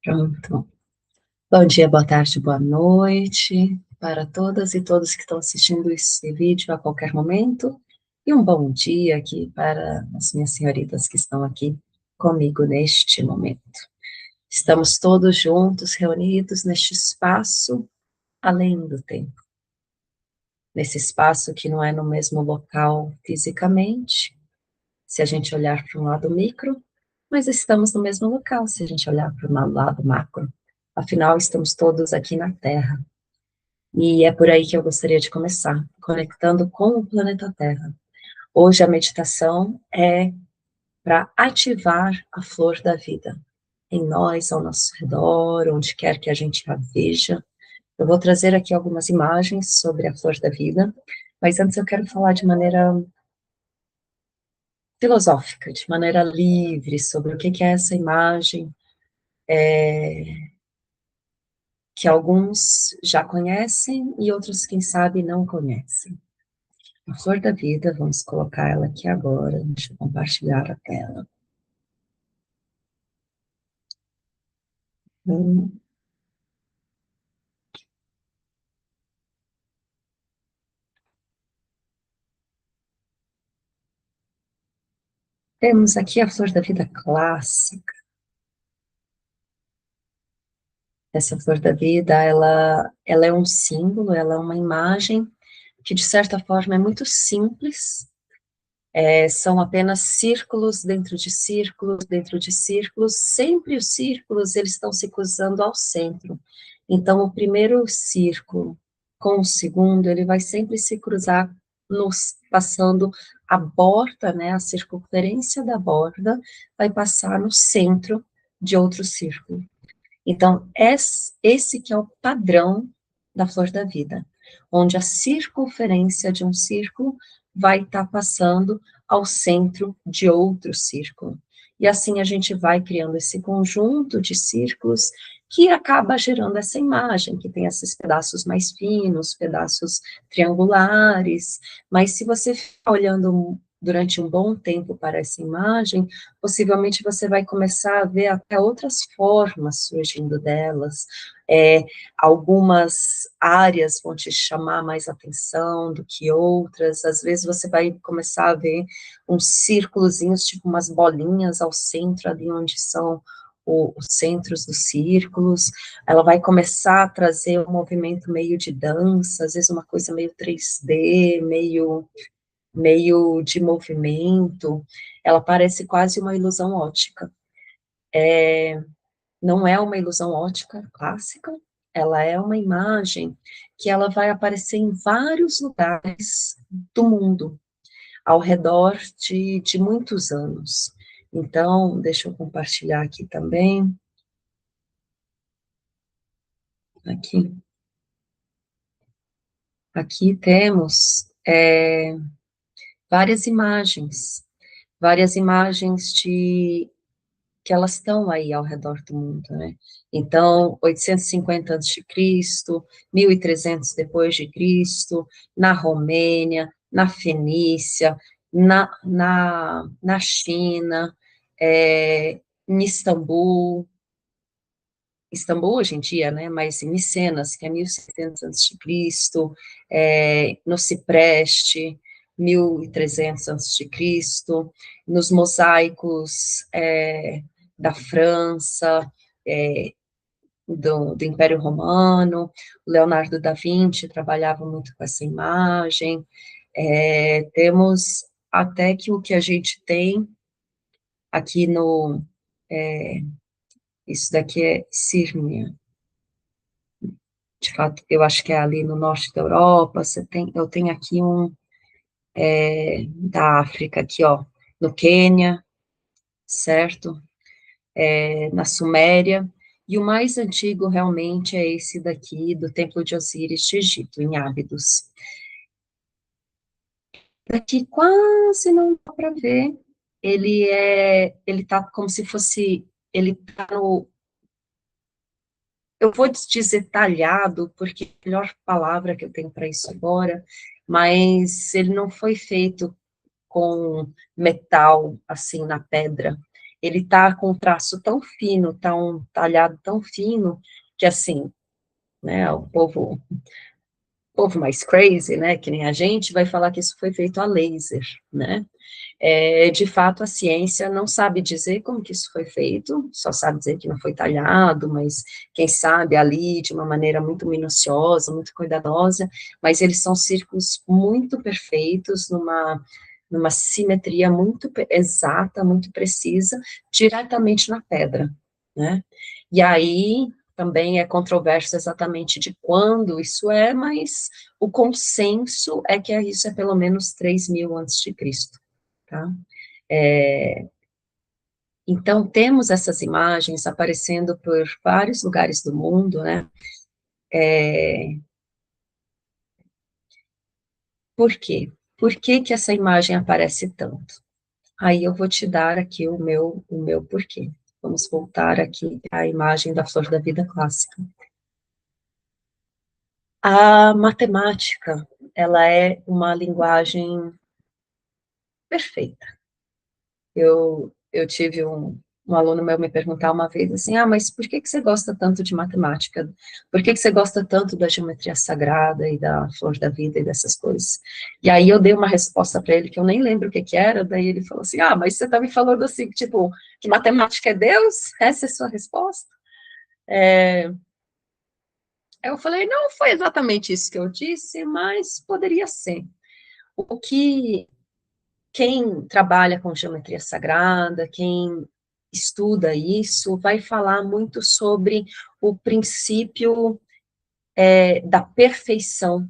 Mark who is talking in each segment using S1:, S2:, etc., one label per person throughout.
S1: Pronto. Bom dia, boa tarde, boa noite para todas e todos que estão assistindo esse vídeo a qualquer momento. E um bom dia aqui para as minhas senhoritas que estão aqui comigo neste momento. Estamos todos juntos, reunidos neste espaço além do tempo. Nesse espaço que não é no mesmo local fisicamente, se a gente olhar para um lado micro, mas estamos no mesmo local se a gente olhar para o lado macro. Afinal, estamos todos aqui na Terra. E é por aí que eu gostaria de começar, conectando com o planeta Terra. Hoje a meditação é para ativar a flor da vida em nós, ao nosso redor, onde quer que a gente a veja. Eu vou trazer aqui algumas imagens sobre a flor da vida, mas antes eu quero falar de maneira filosófica, de maneira livre, sobre o que é essa imagem, que alguns já conhecem e outros, quem sabe, não conhecem. A flor da vida, vamos colocar ela aqui agora, deixa eu compartilhar a tela. Hum. Temos aqui a flor da vida clássica. Essa flor da vida, ela é um símbolo, ela é uma imagem que, de certa forma, é muito simples. São apenas círculos dentro de círculos, sempre os círculos, eles estão se cruzando ao centro. Então, o primeiro círculo com o segundo, ele vai sempre se cruzar, passando a borda, né, a circunferência da borda, vai passar no centro de outro círculo. Então, esse que é o padrão da flor da vida, onde a circunferência de um círculo vai estar passando ao centro de outro círculo. E assim a gente vai criando esse conjunto de círculos que acaba gerando essa imagem, que tem esses pedaços mais finos, pedaços triangulares, mas se você ficar olhando durante um bom tempo para essa imagem, possivelmente você vai começar a ver até outras formas surgindo delas, algumas áreas vão te chamar mais atenção do que outras, às vezes você vai começar a ver uns círculozinhos, tipo umas bolinhas ao centro, ali onde são os centros dos círculos, ela vai começar a trazer um movimento meio de dança, às vezes uma coisa meio 3D, meio de movimento, ela parece quase uma ilusão ótica. Não é uma ilusão ótica clássica, ela é uma imagem que ela vai aparecer em vários lugares do mundo, ao redor de muitos anos. Então, deixa eu compartilhar aqui também. Aqui temos várias imagens que elas estão aí ao redor do mundo, né? Então, 850 a.C., 1300 depois de Cristo, na Romênia, na Fenícia, na China, em Istambul hoje em dia, né, mas em Micenas, que é 1700 a.C., no Cipreste, 1300 a.C., nos mosaicos da França, do Império Romano, Leonardo da Vinci trabalhava muito com essa imagem, temos até que o que a gente tem aqui no... isso daqui é Sírmia, de fato, eu acho que é ali no norte da Europa, eu tenho aqui um da África, aqui, ó, no Quênia, certo? Na Suméria, e o mais antigo realmente é esse daqui, do Templo de Osíris de Egito, em Ábidos. Daqui quase não dá para ver, ele tá como se fosse, ele tá no, eu vou dizer talhado, porque é a melhor palavra que eu tenho para isso agora, mas ele não foi feito com metal, assim, na pedra, ele tá com um traço tão fino, tá um talhado tão fino, que assim, né, o povo mais crazy, né, que nem a gente, vai falar que isso foi feito a laser, né? De fato, a ciência não sabe dizer como que isso foi feito, só sabe dizer que não foi talhado, mas quem sabe ali de uma maneira muito minuciosa, muito cuidadosa, mas eles são círculos muito perfeitos, numa simetria muito exata, muito precisa, diretamente na pedra, né? E aí também é controverso exatamente de quando isso é, mas o consenso é que isso é pelo menos 3.000 antes de Cristo, tá? É, então, temos essas imagens aparecendo por vários lugares do mundo, né? É, por quê? Por que que essa imagem aparece tanto? Aí eu vou te dar aqui o meu porquê. Vamos voltar aqui à imagem da flor da vida clássica. A matemática, ela é uma linguagem perfeita. Eu tive um aluno meu me perguntar uma vez assim, mas por que que você gosta tanto de matemática? Por que que você gosta tanto da geometria sagrada e da flor da vida e dessas coisas? E aí eu dei uma resposta para ele que eu nem lembro o que que era, daí ele falou assim, mas você tá me falando assim, tipo, que matemática é Deus? Essa é a sua resposta? É, eu falei, não foi exatamente isso que eu disse, mas poderia ser. O que quem trabalha com geometria sagrada, quem estuda isso, vai falar muito sobre o princípio da perfeição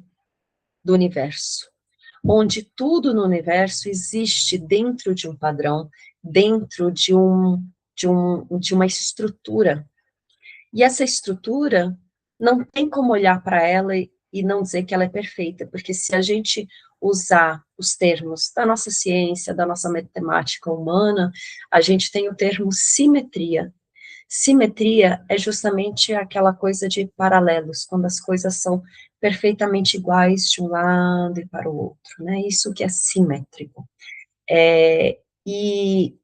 S1: do universo, onde tudo no universo existe dentro de um padrão, dentro de uma estrutura. E essa estrutura não tem como olhar para ela e não dizer que ela é perfeita, porque se a gente usar os termos da nossa ciência, da nossa matemática humana, a gente tem o termo simetria. Simetria é justamente aquela coisa de paralelos, quando as coisas são perfeitamente iguais de um lado e para o outro, né? Isso que é simétrico. É, e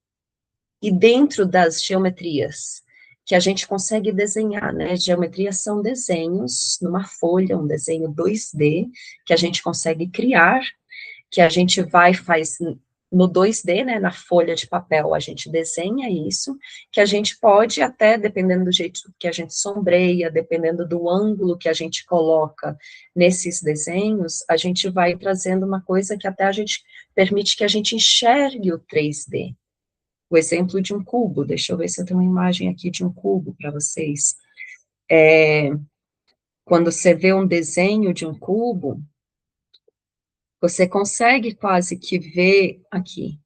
S1: e dentro das geometrias que a gente consegue desenhar, né? Geometrias são desenhos numa folha, um desenho 2D, que a gente consegue criar, que a gente faz no 2D, né, na folha de papel, a gente desenha isso, que a gente pode até, dependendo do jeito que a gente sombreia, dependendo do ângulo que a gente coloca nesses desenhos, a gente vai trazendo uma coisa que até a gente permite que a gente enxergue o 3D, o exemplo de um cubo. Deixa eu ver se eu tenho uma imagem aqui de um cubo para vocês. Quando você vê um desenho de um cubo, você consegue quase que ver aqui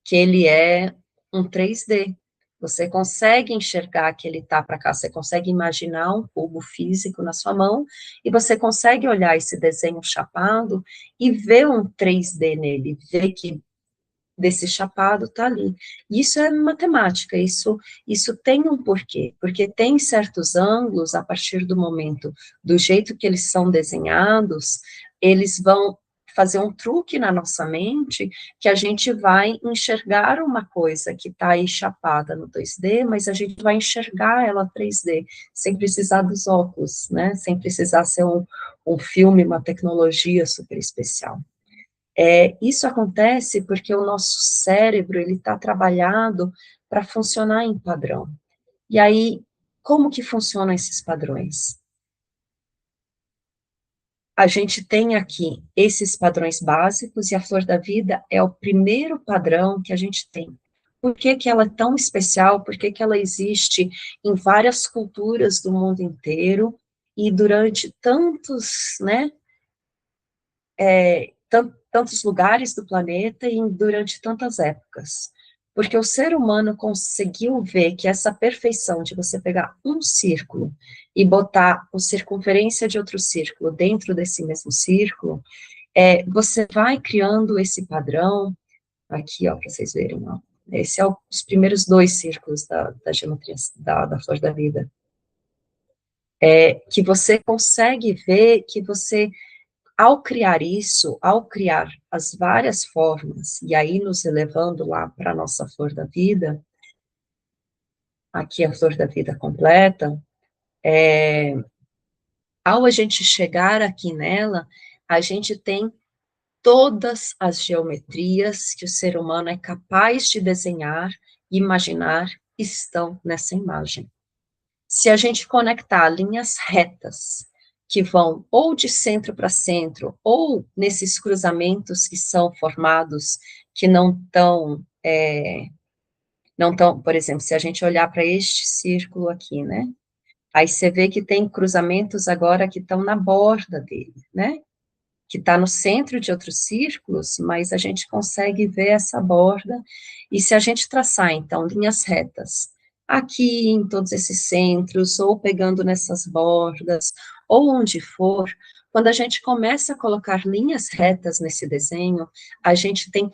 S1: que ele é um 3D. Você consegue enxergar que ele está para cá, você consegue imaginar um cubo físico na sua mão, e você consegue olhar esse desenho chapado e ver um 3D nele, ver que desse chapado está ali. Isso é matemática, isso tem um porquê, porque tem certos ângulos, a partir do momento, do jeito que eles são desenhados, eles vão fazer um truque na nossa mente, que a gente vai enxergar uma coisa que está aí chapada no 2D, mas a gente vai enxergar ela 3D, sem precisar dos óculos, né, sem precisar ser um filme, uma tecnologia super especial. Isso acontece porque o nosso cérebro, ele está trabalhado para funcionar em padrão. E aí, como que funcionam esses padrões? A gente tem aqui esses padrões básicos, e a flor da vida é o primeiro padrão que a gente tem. Por que que ela é tão especial? Por que que ela existe em várias culturas do mundo inteiro, e durante tantos, né, tantos lugares do planeta e durante tantas épocas. Porque o ser humano conseguiu ver que essa perfeição de você pegar um círculo e botar a circunferência de outro círculo dentro desse mesmo círculo, você vai criando esse padrão, aqui, ó, para vocês verem, ó. Esse é os primeiros dois círculos da geometria, da flor da vida. Que você consegue ver que você, ao criar isso, ao criar as várias formas, e aí nos elevando lá para a nossa flor da vida, aqui a flor da vida completa, ao a gente chegar aqui nela, a gente tem todas as geometrias que o ser humano é capaz de desenhar e imaginar estão nessa imagem. Se a gente conectar linhas retas, que vão ou de centro para centro, ou nesses cruzamentos que são formados, que não estão, por exemplo, se a gente olhar para este círculo aqui, né? Aí você vê que tem cruzamentos agora que estão na borda dele, né? Que está no centro de outros círculos, mas a gente consegue ver essa borda, e se a gente traçar, então, linhas retas, aqui em todos esses centros, ou pegando nessas bordas, ou onde for, quando a gente começa a colocar linhas retas nesse desenho, a gente tem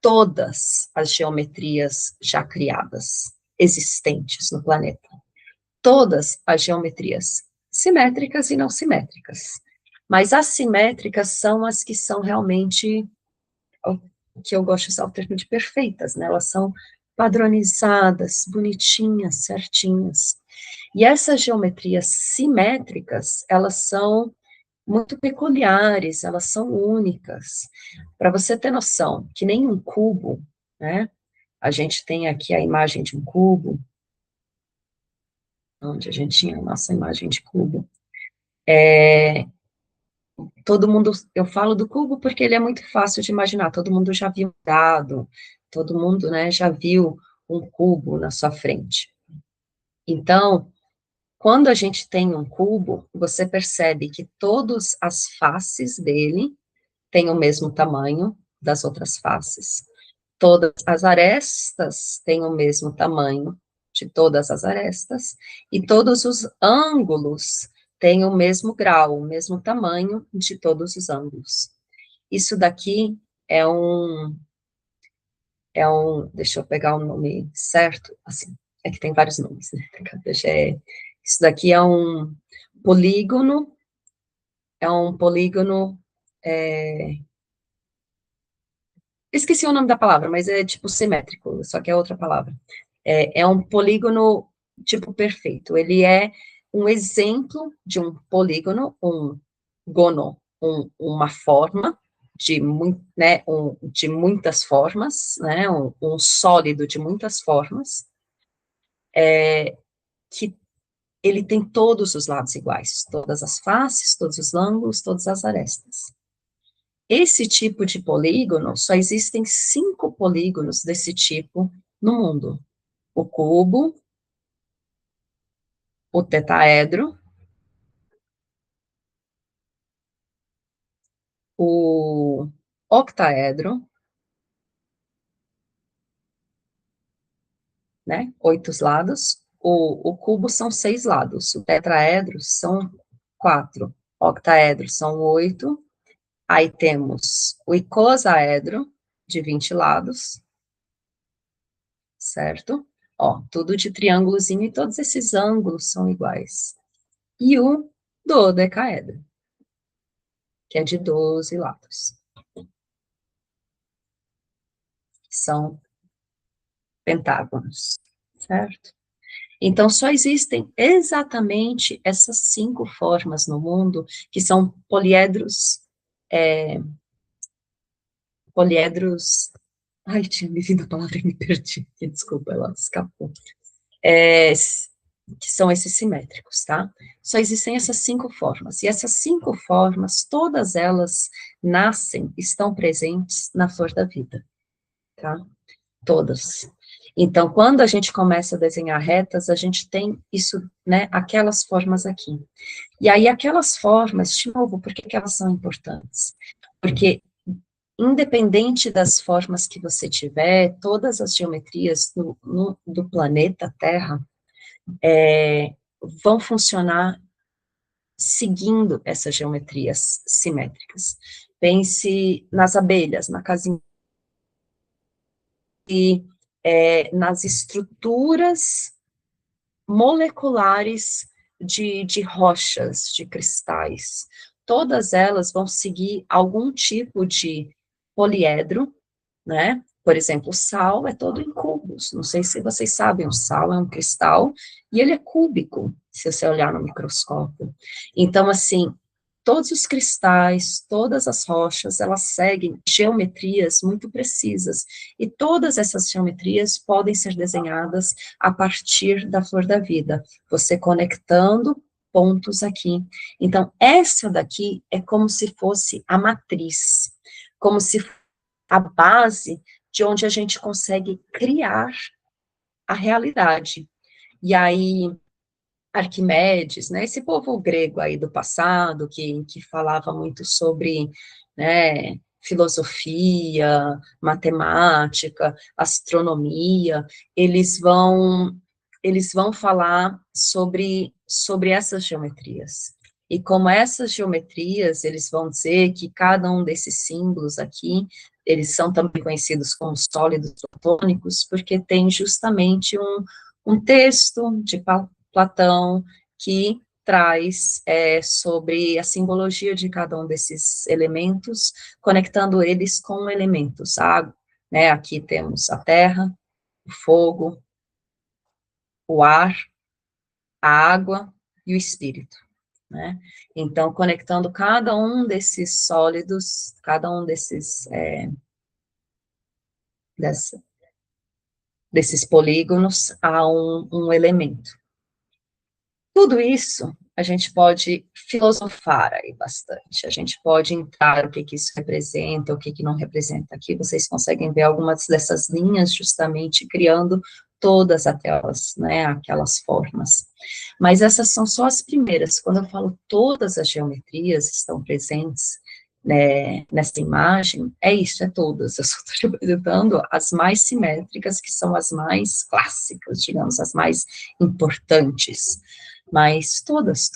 S1: todas as geometrias já criadas, existentes no planeta. Todas as geometrias, simétricas e não simétricas. Mas as simétricas são as que são realmente, o que eu gosto de usar o termo de perfeitas, né? Elas são padronizadas, bonitinhas, certinhas. E essas geometrias simétricas, elas são muito peculiares, elas são únicas. Para você ter noção, que nem um cubo, né? A gente tem aqui a imagem de um cubo, onde a gente tinha a nossa imagem de cubo. Todo mundo, eu falo do cubo porque ele é muito fácil de imaginar, todo mundo já viu um dado, todo mundo, né, já viu um cubo na sua frente. Então, quando a gente tem um cubo, você percebe que todas as faces dele têm o mesmo tamanho das outras faces. Todas as arestas têm o mesmo tamanho de todas as arestas, e todos os ângulos têm o mesmo grau, o mesmo tamanho de todos os ângulos. Isso daqui deixa eu pegar o nome certo, assim, é que tem vários nomes, né? Isso daqui polígono, é um polígono, esqueci o nome da palavra, mas é tipo simétrico, só que é outra palavra. É um polígono tipo perfeito. Ele é um exemplo de um polígono, um gono, uma forma né, de muitas formas, né, um sólido de muitas formas, que ele tem todos os lados iguais, todas as faces, todos os ângulos, todas as arestas. Esse tipo de polígono, só existem 5 polígonos desse tipo no mundo: o cubo, o tetaedro, o octaedro, né, 8 lados, o cubo são 6 lados, o tetraedro são 4, octaedro são 8, aí temos o icosaedro, de 20 lados, certo? Ó, tudo de triângulozinho, e todos esses ângulos são iguais. E o dodecaedro, que é de 12 lados. São pentágonos, certo? Então, só existem exatamente essas 5 formas no mundo, que são poliedros, ai, tinha me vindo a palavra e me perdi, desculpa, ela escapou, que são esses simétricos, tá? Só existem essas 5 formas, e essas 5 formas, todas elas nascem, estão presentes na flor da vida, tá? Todas. Então, quando a gente começa a desenhar retas, a gente tem isso, né, aquelas formas aqui. E aí, aquelas formas, de novo, por que que elas são importantes? Porque, independente das formas que você tiver, todas as geometrias do planeta Terra vão funcionar seguindo essas geometrias simétricas. Pense nas abelhas, na casinha, e nas estruturas moleculares de rochas, de cristais. Todas elas vão seguir algum tipo de poliedro, né? Por exemplo, o sal é todo em cubo, cúbicos. Não sei se vocês sabem, o sal é um cristal e ele é cúbico, se você olhar no microscópio. Então, assim, todos os cristais, todas as rochas, elas seguem geometrias muito precisas, e todas essas geometrias podem ser desenhadas a partir da flor da vida, você conectando pontos aqui. Então, essa daqui é como se fosse a matriz, como se a base de onde a gente consegue criar a realidade. E aí, Arquimedes, né, esse povo grego aí do passado, que falava muito sobre, né, filosofia, matemática, astronomia, eles vão falar sobre essas geometrias. E como essas geometrias, eles vão dizer que cada um desses símbolos aqui, eles são também conhecidos como sólidos platônicos, porque tem justamente um texto de Platão, que traz sobre a simbologia de cada um desses elementos, conectando eles com elementos, água, né, aqui temos a terra, o fogo, o ar, a água e o espírito, né, então, conectando cada um desses sólidos, cada um dessa, desses polígonos a um elemento. Tudo isso a gente pode filosofar aí bastante, a gente pode entrar o que que isso representa, o que que não representa. Aqui vocês conseguem ver algumas dessas linhas justamente criando todas aquelas, né, aquelas formas. Mas essas são só as primeiras. Quando eu falo todas as geometrias estão presentes, né, nessa imagem, é isso, é todas. Eu só estou te apresentando as mais simétricas, que são as mais clássicas, digamos, as mais importantes. Mas todas,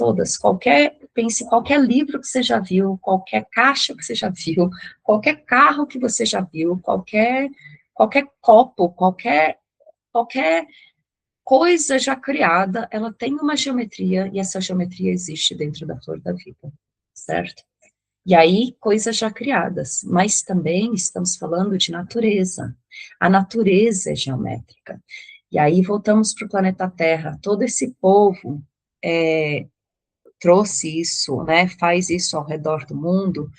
S1: pense em qualquer livro que você já viu, qualquer caixa que você já viu, qualquer carro que você já viu, qualquer copo, qualquer coisa já criada, ela tem uma geometria, e essa geometria existe dentro da flor da vida, certo? E aí, coisas já criadas, mas também estamos falando de natureza. A natureza é geométrica. E aí, voltamos para o planeta Terra. Todo esse povo trouxe isso, né, faz isso ao redor do mundo,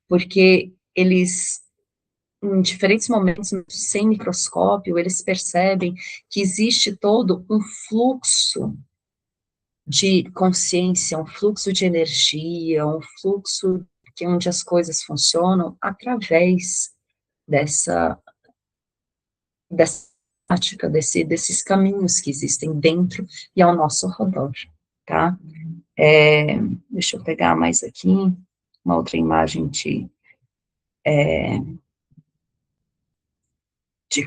S1: porque eles, em diferentes momentos, sem microscópio, eles percebem que existe todo um fluxo de consciência, um fluxo de energia, um fluxo que onde as coisas funcionam através dessa prática, desses caminhos que existem dentro e ao nosso redor, tá? Deixa eu pegar mais aqui, uma outra imagem de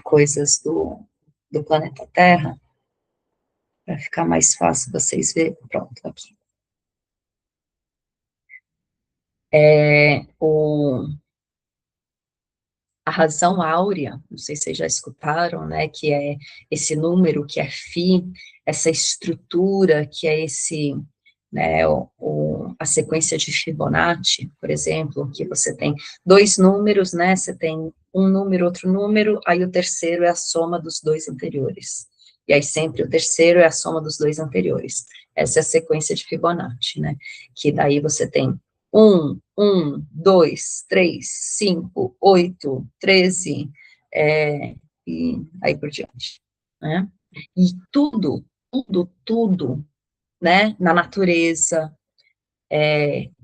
S1: coisas do planeta Terra, para ficar mais fácil vocês verem. Pronto, aqui. A razão áurea, não sei se vocês já escutaram, né, que é esse número que é φ, essa estrutura que é esse, né, a sequência de Fibonacci, por exemplo, que você tem dois números, né, você tem um número, outro número, aí o terceiro é a soma dos dois anteriores, e aí sempre o terceiro é a soma dos dois anteriores, essa é a sequência de Fibonacci, né, que daí você tem 2, 3, 5, 8, 13, e aí por diante, né? E tudo, né, na natureza,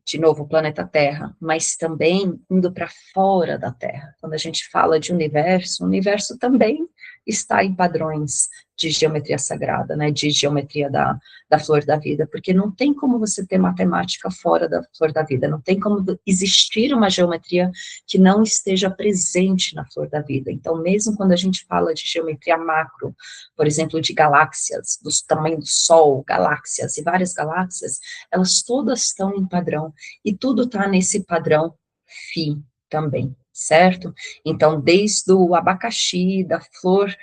S1: de novo, o planeta Terra, mas também indo para fora da Terra. Quando a gente fala de universo, o universo também está em padrões de geometria sagrada, né, de geometria da flor da vida, porque não tem como você ter matemática fora da flor da vida, não tem como existir uma geometria que não esteja presente na flor da vida. Então, mesmo quando a gente fala de geometria macro, por exemplo, de galáxias, do tamanho do Sol, galáxias e várias galáxias, elas todas estão em padrão, e tudo está nesse padrão φ também, certo? Então, desde o abacaxi, da flor,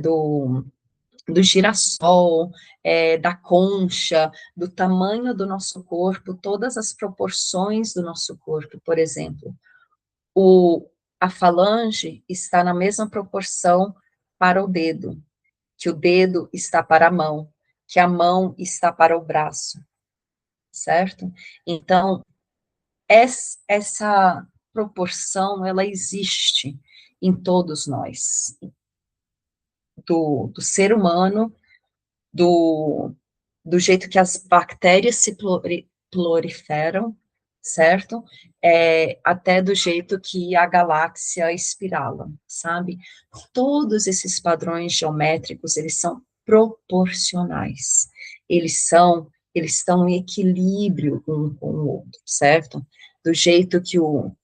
S1: do, do girassol, da concha, do tamanho do nosso corpo, todas as proporções do nosso corpo, por exemplo, a falange está na mesma proporção para o dedo, que o dedo está para a mão, que a mão está para o braço, certo? Então, essa proporção, ela existe em todos nós, do ser humano, do, do jeito que as bactérias se proliferam, certo? Até do jeito que a galáxia espirala, sabe? Todos esses padrões geométricos, eles são proporcionais. Eles estão em equilíbrio um com o outro, certo? Do jeito que o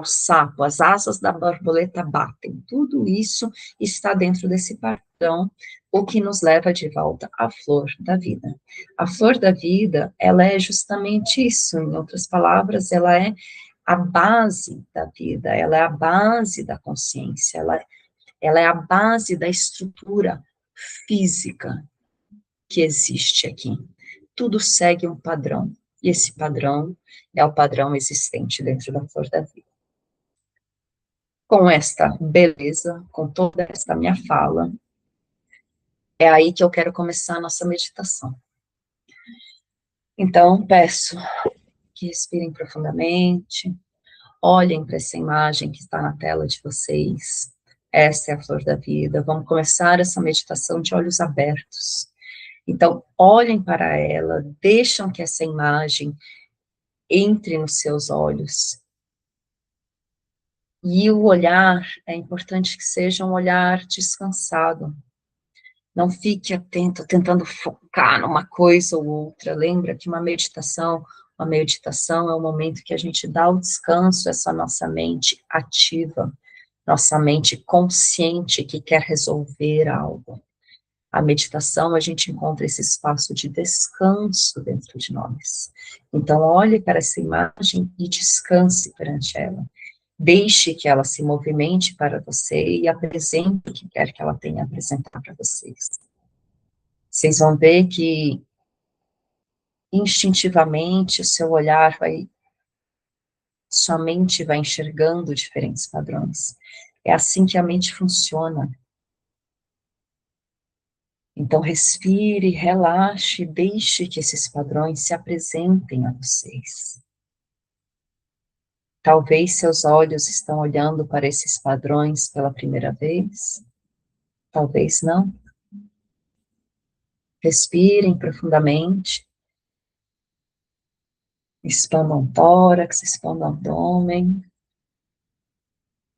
S1: sapo, as asas da borboleta batem, tudo isso está dentro desse padrão, o que nos leva de volta à flor da vida. A flor da vida, ela é justamente isso, em outras palavras, ela é a base da vida, ela é a base da consciência, ela é a base da estrutura física que existe aqui. Tudo segue um padrão, e esse padrão é o padrão existente dentro da flor da vida. Com esta beleza, com toda esta minha fala, é aí que eu quero começar a nossa meditação. Então, peço que respirem profundamente, olhem para essa imagem que está na tela de vocês. Essa é a flor da vida. Vamos começar essa meditação de olhos abertos. Então, olhem para ela, deixam que essa imagem entre nos seus olhos. E o olhar, é importante que seja um olhar descansado. Não fique atento, tentando focar numa coisa ou outra. Lembra que uma meditação é o momento que a gente dá o descanso, essa nossa mente ativa, nossa mente consciente que quer resolver algo. A meditação, a gente encontra esse espaço de descanso dentro de nós. Então, olhe para essa imagem e descanse perante ela. Deixe que ela se movimente para você e apresente o que quer que ela tenha a apresentar para vocês. Vocês vão ver que, instintivamente, o seu olhar vai, sua mente vai enxergando diferentes padrões. É assim que a mente funciona. Então, respire, relaxe, deixe que esses padrões se apresentem a vocês. Talvez seus olhos estão olhando para esses padrões pela primeira vez, talvez não. Respirem profundamente, expandam o tórax, expandam o abdômen.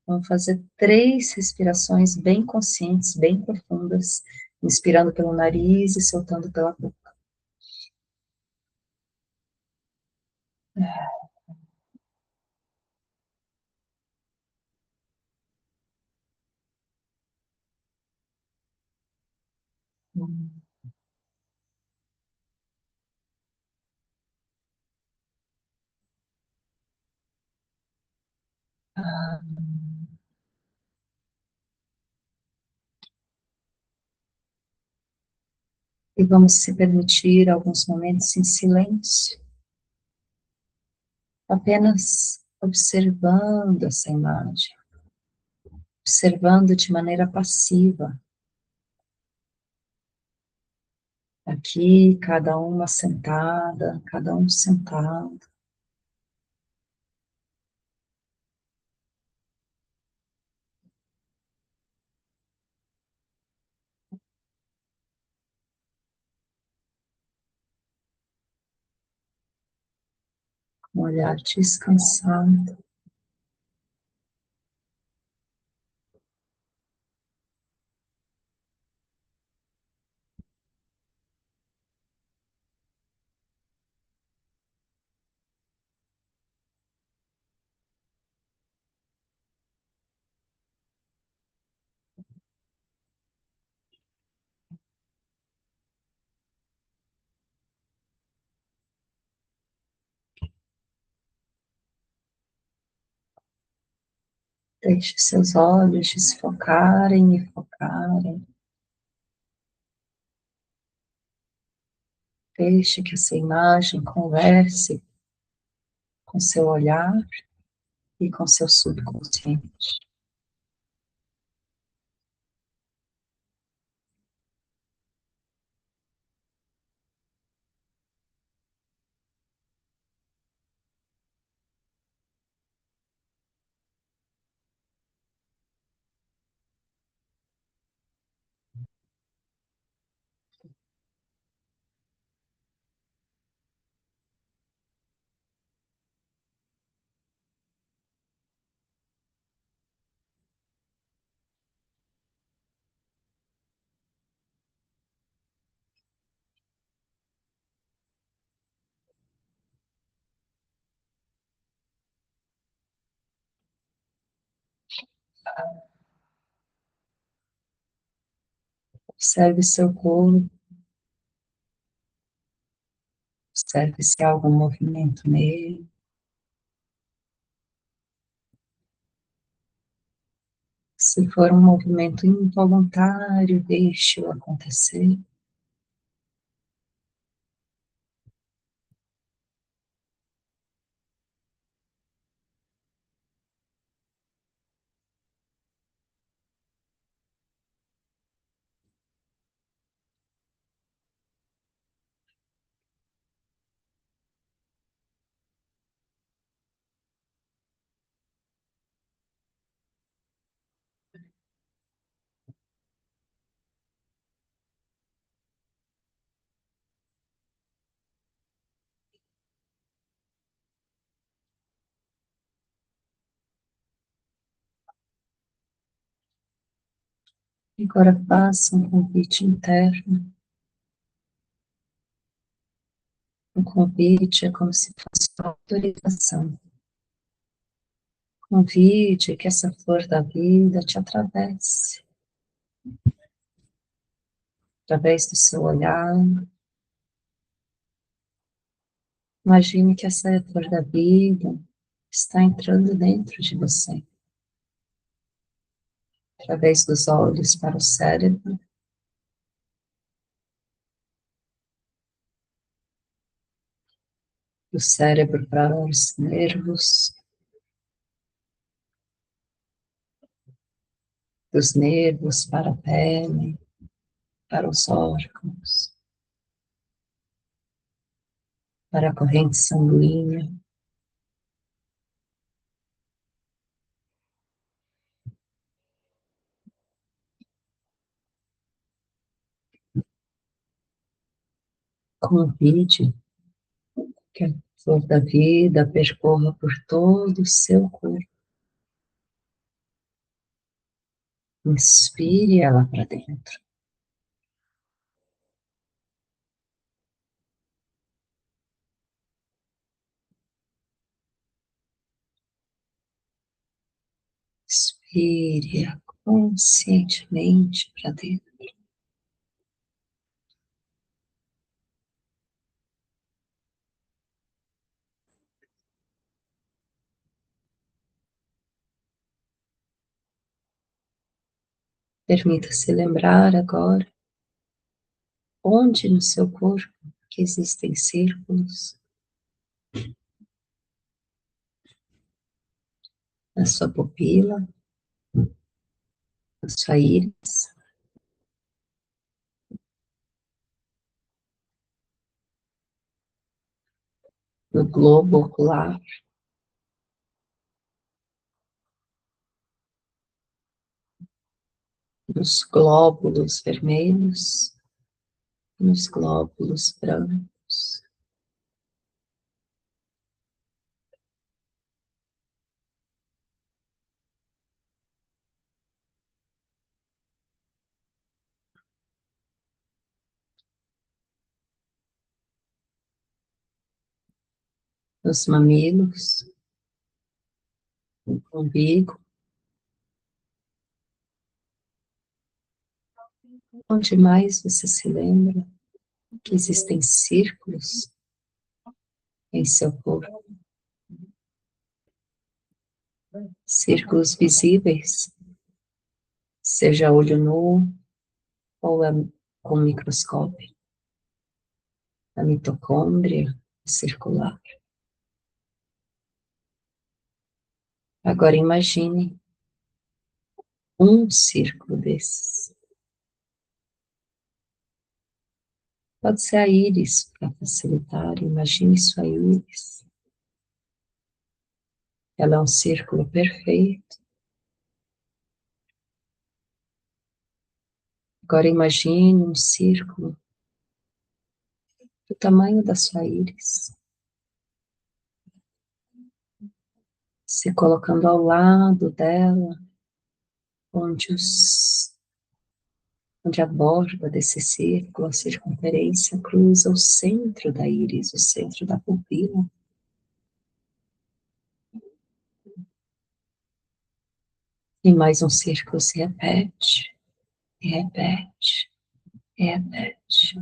S1: Vamos fazer 3 respirações bem conscientes, bem profundas, inspirando pelo nariz e soltando pela boca. E vamos se permitir alguns momentos em silêncio, apenas observando essa imagem, observando de maneira passiva. Aqui, cada uma sentada, cada um sentado. Um olhar descansado. Deixe seus olhos desfocarem e focarem. Deixe que essa imagem converse com seu olhar. e com seu subconsciente. Observe seu corpo, observe se há algum movimento nele. Se for um movimento involuntário, deixe-o acontecer. Agora faça um convite interno. Um convite é como se fosse uma autorização. Convide que essa flor da vida te atravesse, através do seu olhar. Imagine que essa flor da vida está entrando dentro de você, através dos olhos para o cérebro, do cérebro para os nervos, dos nervos para a pele, para os órgãos, para a corrente sanguínea. Convide que a flor da vida percorra por todo o seu corpo. Inspire ela para dentro. Expire-a conscientemente para dentro. Permita-se lembrar agora onde no seu corpo que existem círculos, na sua pupila, na sua íris, no globo ocular, nos glóbulos vermelhos, nos glóbulos brancos, nos mamilos, no umbigo, onde mais você se lembra que existem círculos em seu corpo, círculos visíveis, seja a olho nu ou com microscópio, a mitocôndria circular, Agora imagine um círculo desses. Pode ser a íris, para facilitar. Imagine sua íris. Ela é um círculo perfeito. Agora imagine um círculo do tamanho da sua íris, se colocando ao lado dela, onde a borda desse círculo, a circunferência, cruza o centro da íris, o centro da pupila. E mais um círculo se repete, e repete, e repete.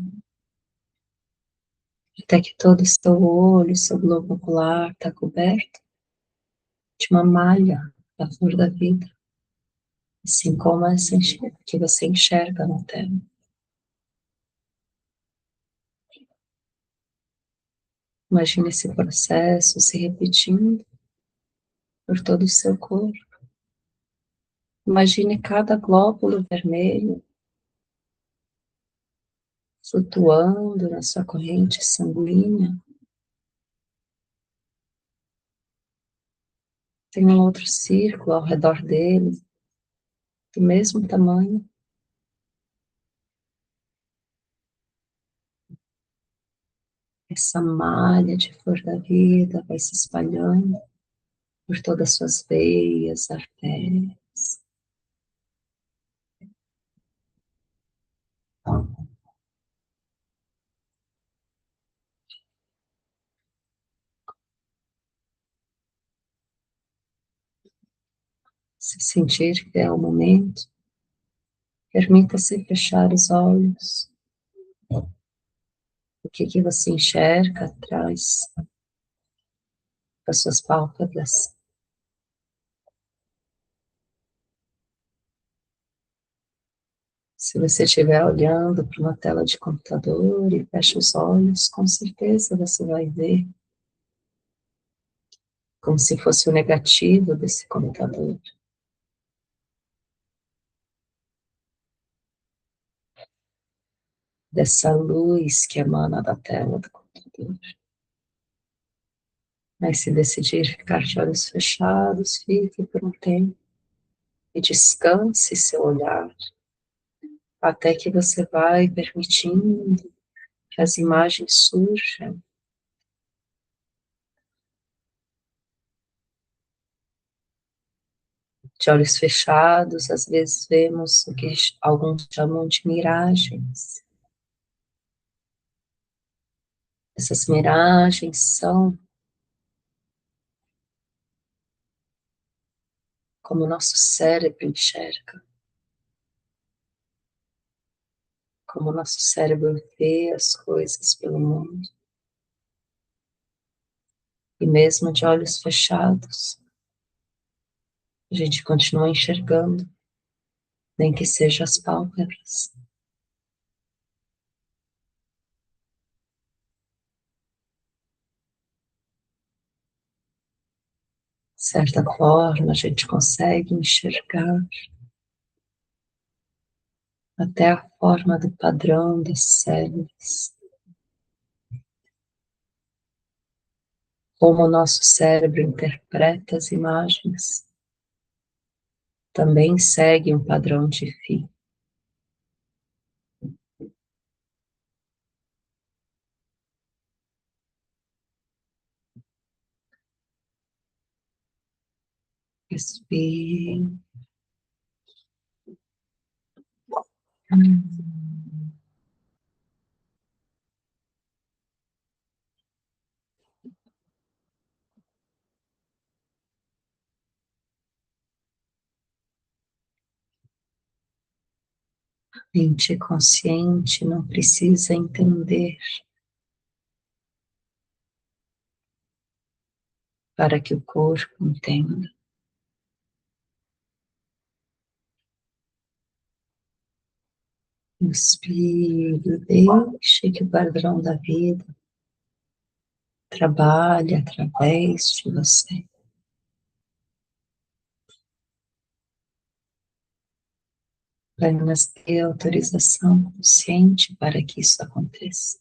S1: Até que todo o seu olho, seu globo ocular está coberto de uma malha da flor da vida, assim como essa que você enxerga na tela. Imagine esse processo se repetindo por todo o seu corpo. Imagine cada glóbulo vermelho flutuando na sua corrente sanguínea. Tem um outro círculo ao redor dele, do mesmo tamanho. Essa malha de flor da vida vai se espalhando por todas as suas veias, artérias. Se sentir que é o momento, permita-se fechar os olhos. O que você enxerga atrás das suas pálpebras? Se você estiver olhando para uma tela de computador e fecha os olhos, com certeza você vai ver como se fosse o negativo desse computador. Dessa luz que emana da tela do computador. Mas se decidir ficar de olhos fechados, fique por um tempo e descanse seu olhar, até que você vai permitindo que as imagens surjam. De olhos fechados, às vezes vemos o que alguns chamam de miragens. Essas miragens são como o nosso cérebro enxerga, como o nosso cérebro vê as coisas pelo mundo. E mesmo de olhos fechados, a gente continua enxergando, nem que seja as pálpebras. De certa forma, a gente consegue enxergar até a forma do padrão das células. Como o nosso cérebro interpreta as imagens, também segue um padrão de fio. Respire. Mente consciente não precisa entender para que o corpo entenda. Inspire, deixe que o padrão da vida trabalhe através de você. Apenas dê autorização consciente para que isso aconteça.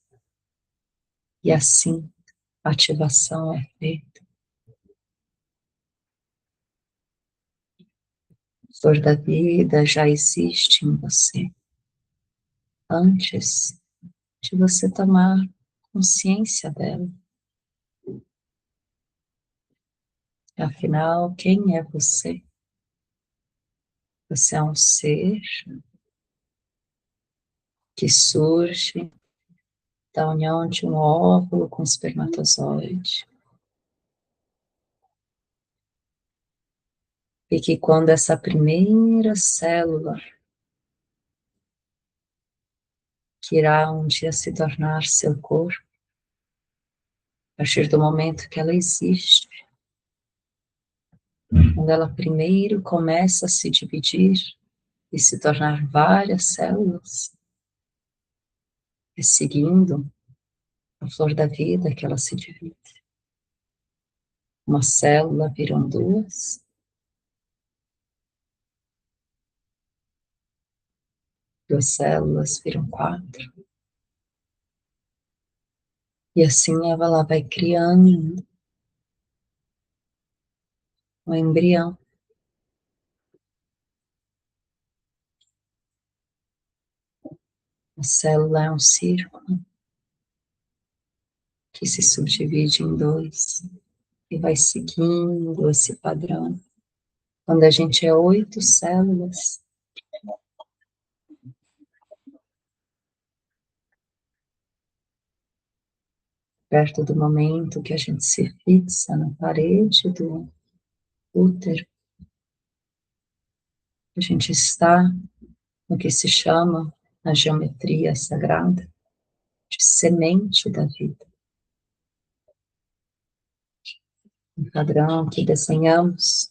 S1: E assim, a ativação é feita. A flor da vida já existe em você. Antes de você tomar consciência dela. Afinal, quem é você? Você é um ser que surge da união de um óvulo com espermatozoide. E que quando essa primeira célula, que irá um dia se tornar seu corpo, a partir do momento que ela existe, quando ela primeiro começa a se dividir e se tornar várias células, e seguindo a flor da vida que ela se divide. Uma célula viram duas células viram quatro, e assim ela vai criando um embrião. A célula é um círculo que se subdivide em dois e vai seguindo esse padrão. Quando a gente é 8 células, perto do momento que a gente se fixa na parede do útero, a gente está no que se chama, na geometria sagrada, de semente da vida. Um padrão que desenhamos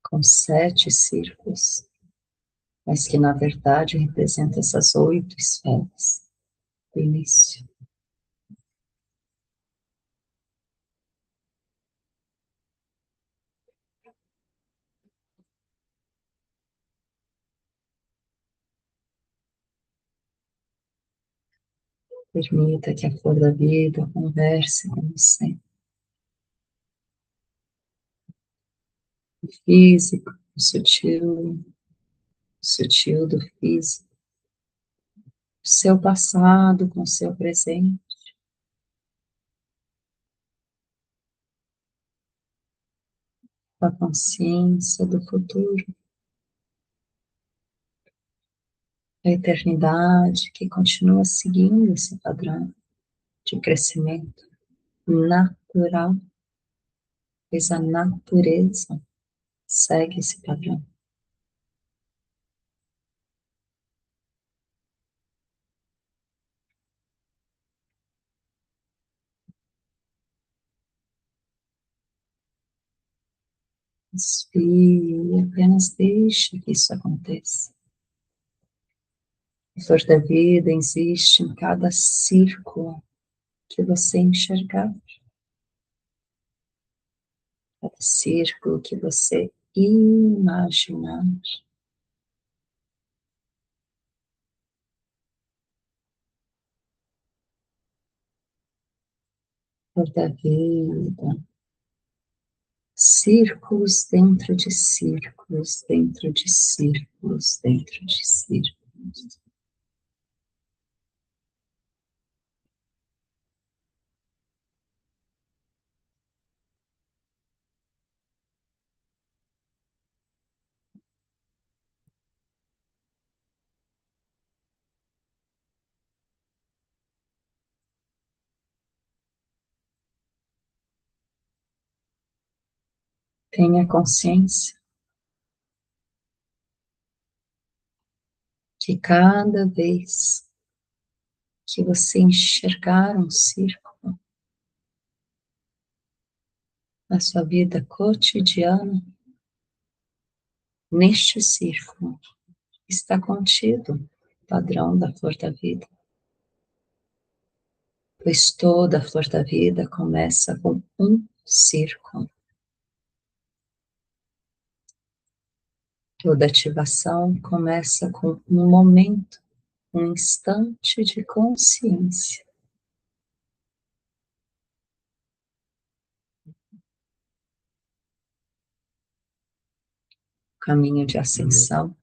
S1: com 7 círculos, mas que na verdade representa essas 8 esferas do início. Permita que a flor da vida converse com você. O físico, o sutil do físico, o seu passado com o seu presente, a consciência do futuro, a eternidade que continua seguindo esse padrão de crescimento natural, pois a natureza segue esse padrão. Respire e apenas deixe que isso aconteça. A flor da vida existe em cada círculo que você enxergar, cada círculo que você imaginar. Flor da vida, círculos dentro de círculos, dentro de círculos, dentro de círculos. Tenha consciência que cada vez que você enxergar um círculo na sua vida cotidiana, neste círculo está contido o padrão da flor da vida. pois toda a flor da vida começa com um círculo. Toda ativação começa com um momento, um instante de consciência. O caminho de ascensão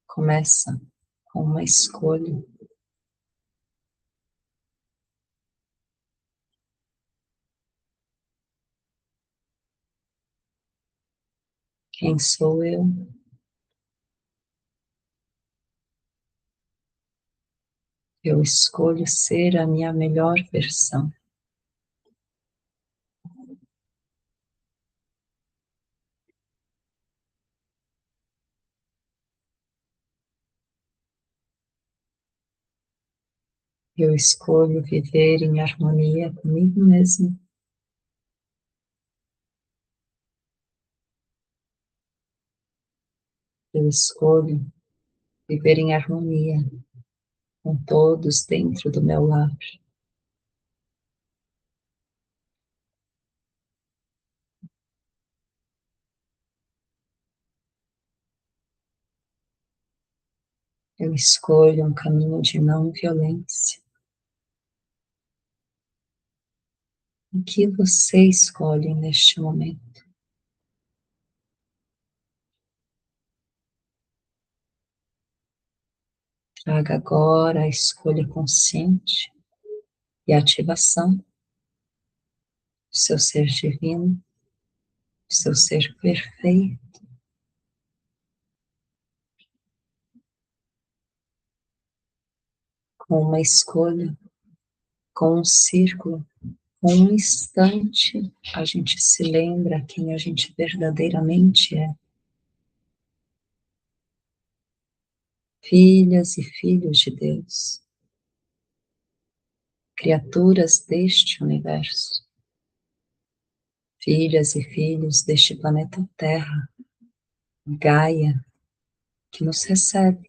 S1: começa com uma escolha. Quem sou eu? Eu escolho ser a minha melhor versão. Eu escolho viver em harmonia comigo mesmo. Eu escolho viver em harmonia com todos dentro do meu lar. Eu escolho um caminho de não violência. O que você escolhe neste momento? Traga agora a escolha consciente e a ativação do seu ser divino, do seu ser perfeito. Com uma escolha, com um círculo, com um instante, a gente se lembra quem a gente verdadeiramente é. Filhas e filhos de Deus, criaturas deste universo, filhas e filhos deste planeta Terra, Gaia, que nos recebe,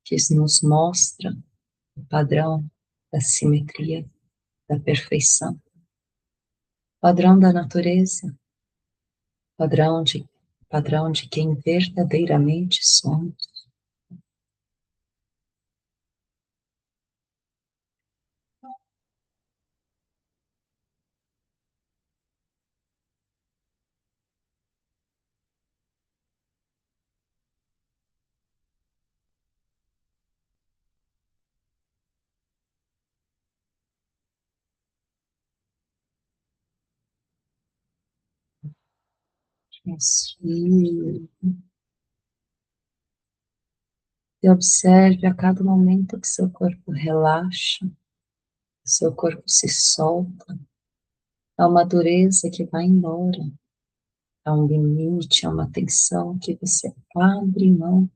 S1: que nos mostra o padrão da simetria, da perfeição, padrão da natureza, padrão de quem verdadeiramente somos. Respire e observe a cada momento que seu corpo relaxa, que seu corpo se solta. Há uma dureza que vai embora, há um limite, há uma tensão que você abre mão,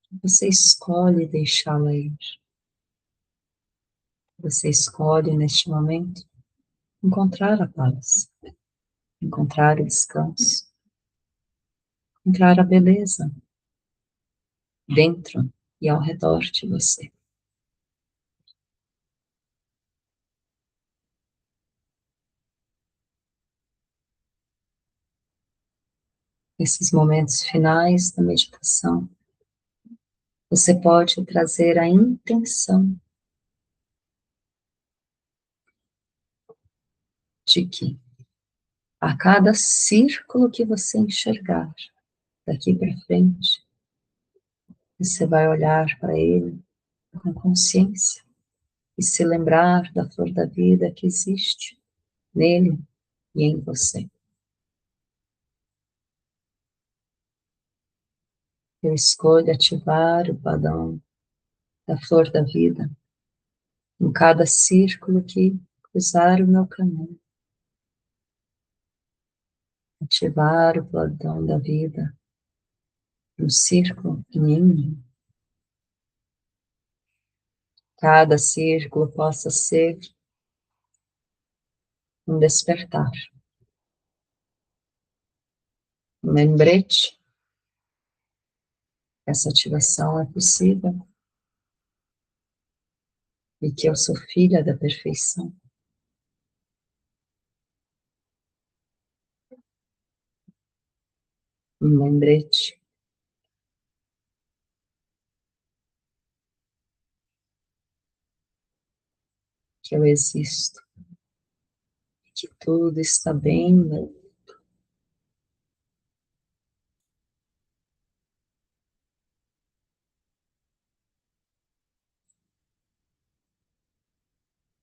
S1: que você escolhe deixá-la ir. Você escolhe neste momento encontrar a paz, encontrar o descanso, encontrar a beleza dentro e ao redor de você. Nesses momentos finais da meditação, você pode trazer a intenção de que a cada círculo que você enxergar daqui para frente, você vai olhar para ele com consciência e se lembrar da flor da vida que existe nele e em você. Eu escolho ativar o padrão da flor da vida em cada círculo que cruzar o meu caminho. Ativar o padrão da vida no círculo e em mim. Cada círculo possa ser um despertar, um lembrete. Essa ativação é possível e que eu sou filha da perfeição. Um lembrete que eu existo, que tudo está bem, né?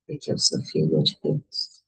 S1: E que eu sou filha de Deus.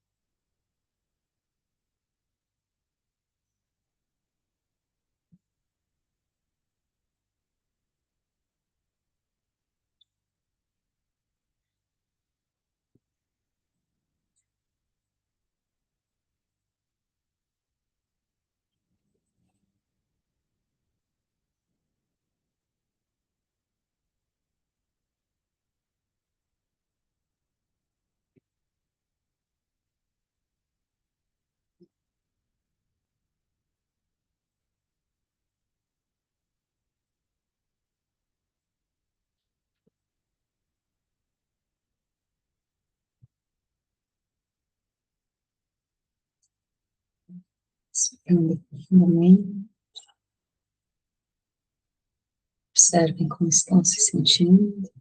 S1: Respirando profundamente, observem como estão se sentindo.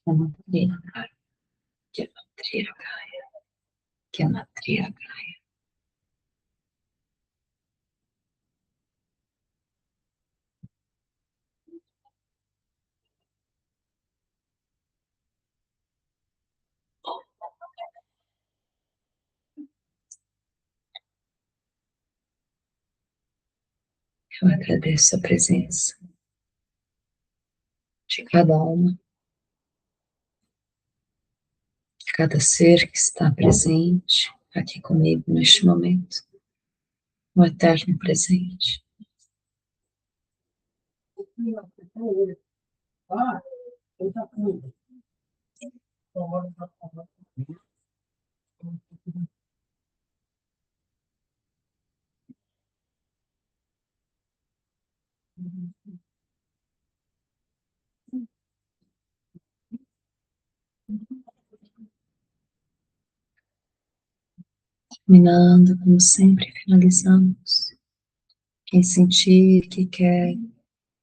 S1: Gematria, gematria, gematria. Eu agradeço a presença de cada alma, de cada ser que está presente aqui comigo neste momento, no eterno presente. Terminando, como sempre, finalizamos. Quem sentir que quer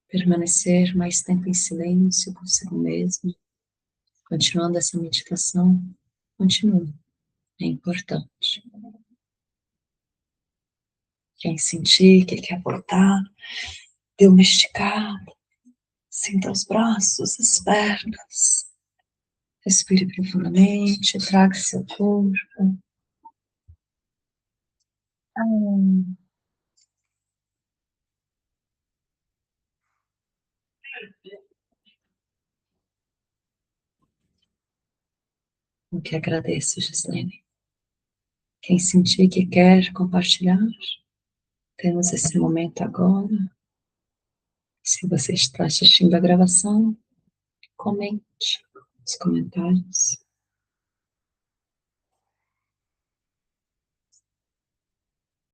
S1: permanecer mais tempo em silêncio consigo mesmo, continuando essa meditação, continue, é importante. Quem sentir que quer voltar, dê uma esticada, sinta os braços, as pernas, respire profundamente, traga seu corpo. O que agradeço, Gislene. Quem sentir que quer compartilhar, temos esse momento agora. Se você está assistindo a gravação, comente nos comentários.